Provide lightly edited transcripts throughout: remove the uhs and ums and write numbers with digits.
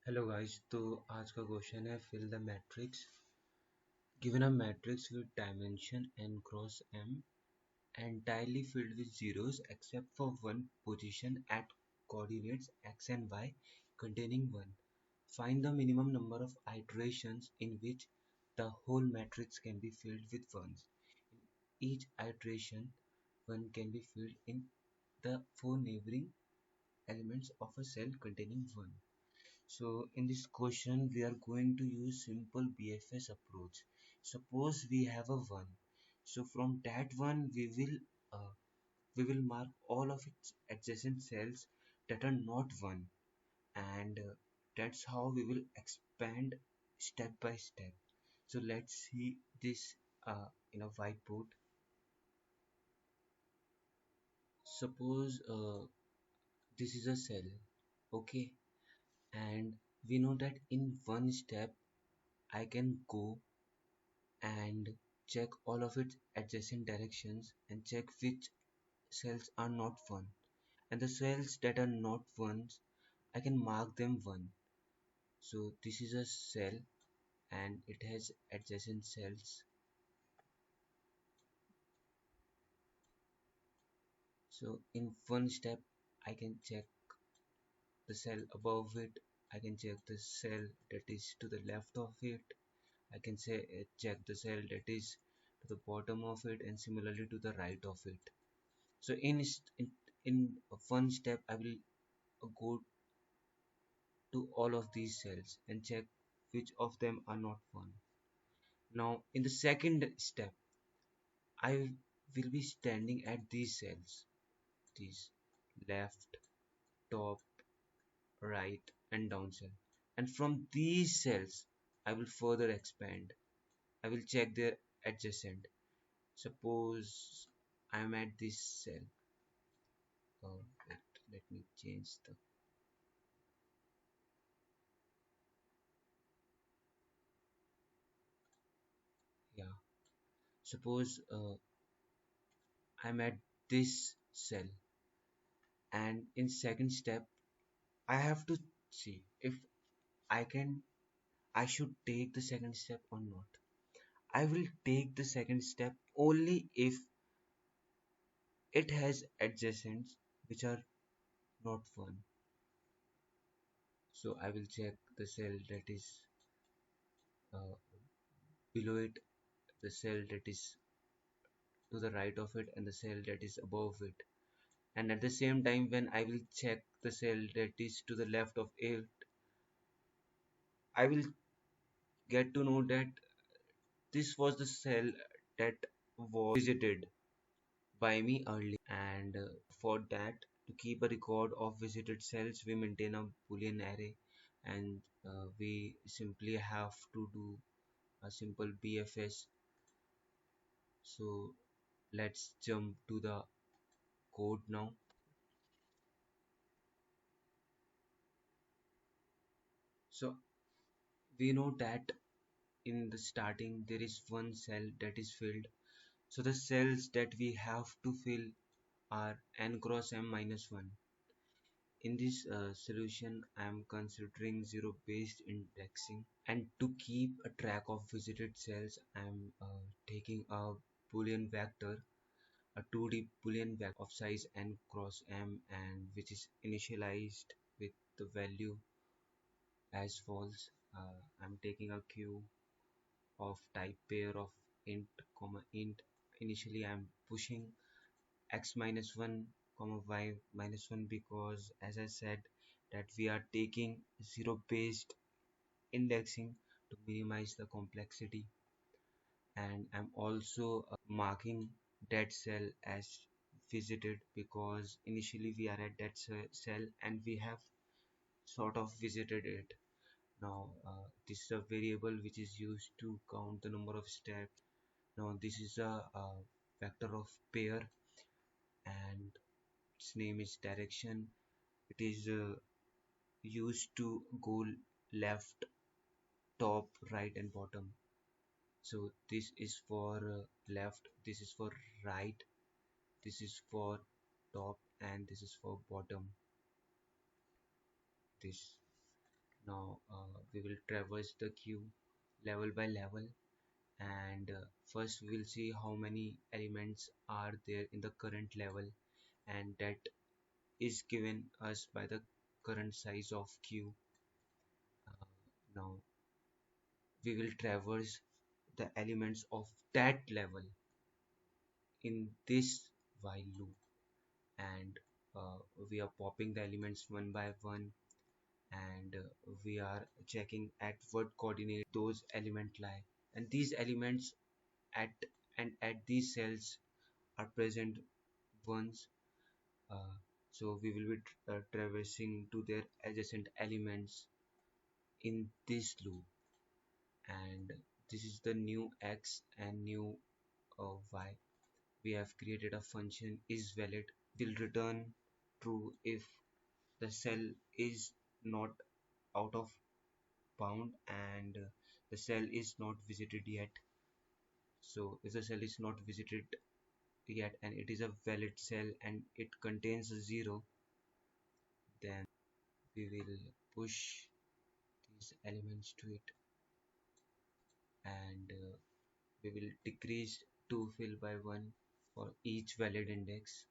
Hello guys. तो आज का क्वेश्चन है fill the matrix. Given a matrix with dimension n cross m entirely filled with zeros except for one position at coordinates x and y containing 1. Find the minimum number of iterations in which the whole matrix can be filled with ones. In each iteration, one can be filled in the four neighboring elements of a cell containing 1. So in this question we are going to use simple BFS approach. Suppose we have a 1. So from that one we will mark all of its adjacent cells that are not 1, and that's how we will expand step by step. So let's see this in a whiteboard. Suppose this is a cell, okay, and we know that in one step I can go and check all of its adjacent directions and check which cells are not 1, and the cells that are not 1s I can mark them 1. So this is a cell and it has adjacent cells. So in one step I can check the cell above it, I can check the cell that is to the left of it, I can say check the cell that is to the bottom of it, and similarly to the right of it. So in one step I will go to all of these cells and check which of them are not 1. Now in the second step I will be standing at these cells, these left, top, right and down cell, and from these cells I will further expand. I will check their adjacent. Suppose I am at this cell. Oh, let me change the, yeah. Suppose I'm at this cell, and in second step I have to see if I should take the second step or not. I will take the second step only if it has adjacents which are not 1. So I will check the cell that is uh, below it, the cell that is to the right of it, and the cell that is above it. And at the same time, when I will check the cell that is to the left of it, I will get to know that this was the cell that was visited by me early. And for that, to keep a record of visited cells, we maintain a boolean array, and we simply have to do a simple BFS. So let's jump to the code now. So we know that in the starting there is one cell that is filled. So the cells that we have to fill are n cross m minus 1. In this solution I am considering zero based indexing, and to keep a track of visited cells I am taking a boolean vector, a 2D boolean vector of size n cross m, and which is initialized with the value as false. I'm taking a queue of type pair of int comma int. Initially I'm pushing x minus 1 comma y minus 1 because, as I said, that we are taking zero based indexing to minimize the complexity. And I'm also marking that cell as visited because initially we are at that cell and we have sort of visited it. Now this is a variable which is used to count the number of steps. Now this is a vector of pair, and its name is direction. It is used to go left, top, right and bottom. So this is for left, this is for right, this is for top, and this is for bottom. This. Now we will traverse the queue level by level, and first we will see how many elements are there in the current level, and that is given us by the current size of queue. Now we will traverse the elements of that level in this while loop, and we are popping the elements one by one, and we are checking at what coordinate those elements lie, and these elements at at these cells are present ones. uh, so we will be traversing to their adjacent elements in this loop, and this is the new x and new y. We have created a function is valid, will return true if the cell is not out of bound, and the cell is not visited yet. So if the cell is not visited yet and it is a valid cell and it contains a 0, then we will push these elements to it, and we will decrease to fill by 1 for each valid index,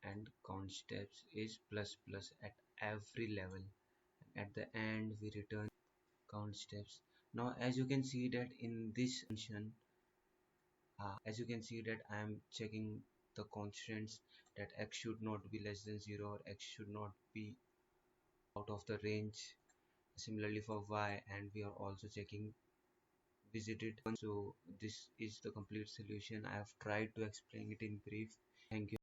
and count steps is plus plus at every level. At the end we return count steps. Now as you can see that in this function, as you can see that I am checking the constants, that x should not be less than 0 or x should not be out of the range. Similarly for y, and we are also checking visited. So this is the complete solution. I have tried to explain it in brief. Thank you.